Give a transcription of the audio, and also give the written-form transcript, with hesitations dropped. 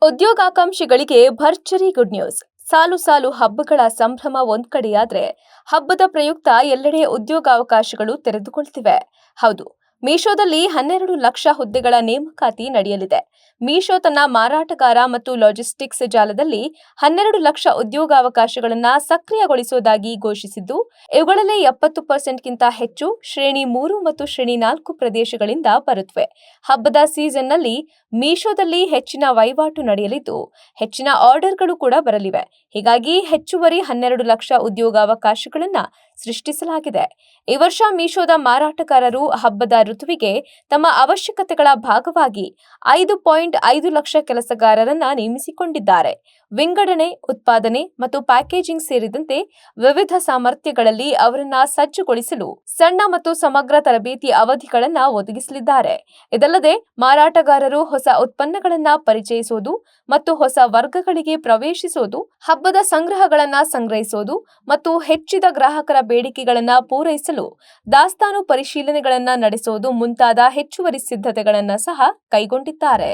ಉದ್ಯೋಗಾಕಾಂಕ್ಷಿಗಳಿಗೆ ಭರ್ಜರಿ good news. ಸಾಲು ಸಾಲು ಹಬ್ಬಗಳ ಸಂಭ್ರಮ ಒಂದ್ ಕಡೆಯಾದ್ರೆ ಹಬ್ಬದ ಪ್ರಯುಕ್ತ ಎಲ್ಲೆಡೆ ಉದ್ಯೋಗಾವಕಾಶಗಳು ತೆರೆದುಕೊಳ್ತಿವೆ. ಹೌದು, ಮೀಶೋದಲ್ಲಿ 12 ಲಕ್ಷ ಹುದ್ದೆಗಳ ನೇಮಕಾತಿ ನಡೆಯಲಿದೆ. ಮೀಶೋ ತನ್ನ ಮಾರಾಟಗಾರ ಮತ್ತು ಲಾಜಿಸ್ಟಿಕ್ಸ್ ಜಾಲದಲ್ಲಿ 12 ಲಕ್ಷ ಉದ್ಯೋಗಾವಕಾಶಗಳನ್ನು ಸಕ್ರಿಯಗೊಳಿಸುವುದಾಗಿ ಘೋಷಿಸಿದ್ದು, ಇವುಗಳಲ್ಲಿ 70% ಹೆಚ್ಚು ಶ್ರೇಣಿ 3 ಮತ್ತು ಶ್ರೇಣಿ 4 ಪ್ರದೇಶಗಳಿಂದ ಬರುತ್ತವೆ. ಹಬ್ಬದ ಸೀಸನ್ನಲ್ಲಿ ಮೀಶೋದಲ್ಲಿ ಹೆಚ್ಚಿನ ವಹಿವಾಟು ನಡೆಯಲಿದ್ದು, ಹೆಚ್ಚಿನ ಆರ್ಡರ್ಗಳು ಕೂಡ ಬರಲಿವೆ. ಹೀಗಾಗಿ ಹೆಚ್ಚುವರಿ 12 ಲಕ್ಷ ಉದ್ಯೋಗಾವಕಾಶಗಳನ್ನು ಸೃಷ್ಟಿಸಲಾಗಿದೆ. ಈ ವರ್ಷ ಮೀಶೋದ ಮಾರಾಟಗಾರರು ಹಬ್ಬದ ಋತುವಿಗೆ ತಮ್ಮ ಅವಶ್ಯಕತೆಗಳ ಭಾಗವಾಗಿ 5.5 ಲಕ್ಷ ಕೆಲಸಗಾರರನ್ನ ನೇಮಿಸಿಕೊಂಡಿದ್ದಾರೆ. ವಿಂಗಡಣೆ, ಉತ್ಪಾದನೆ ಮತ್ತು ಪ್ಯಾಕೇಜಿಂಗ್ ಸೇರಿದಂತೆ ವಿವಿಧ ಸಾಮರ್ಥ್ಯಗಳಲ್ಲಿ ಅವರನ್ನ ಸಜ್ಜುಗೊಳಿಸಲು ಸಣ್ಣ ಮತ್ತು ಸಮಗ್ರ ತರಬೇತಿ ಅವಧಿಗಳನ್ನು ಒದಗಿಸಲಿದ್ದಾರೆ. ಇದಲ್ಲದೆ ಮಾರಾಟಗಾರರು ಹೊಸ ಉತ್ಪನ್ನಗಳನ್ನ ಪರಿಚಯಿಸುವುದು ಮತ್ತು ಹೊಸ ವರ್ಗಗಳಿಗೆ ಪ್ರವೇಶಿಸುವುದು, ಹಬ್ಬದ ಸಂಗ್ರಹಗಳನ್ನು ಸಂಗ್ರಹಿಸುವುದು ಮತ್ತು ಹೆಚ್ಚಿದ ಗ್ರಾಹಕರ ಬೇಡಿಕೆಗಳನ್ನು ಪೂರೈಸಲು ದಾಸ್ತಾನು ಪರಿಶೀಲನೆಗಳನ್ನು ನಡೆಸುವುದು ಮುಂತಾದ ಹೆಚ್ಚುವರಿ ಸಿದ್ಧತೆಗಳನ್ನು ಸಹ ಕೈಗೊಂಡಿದ್ದಾರೆ.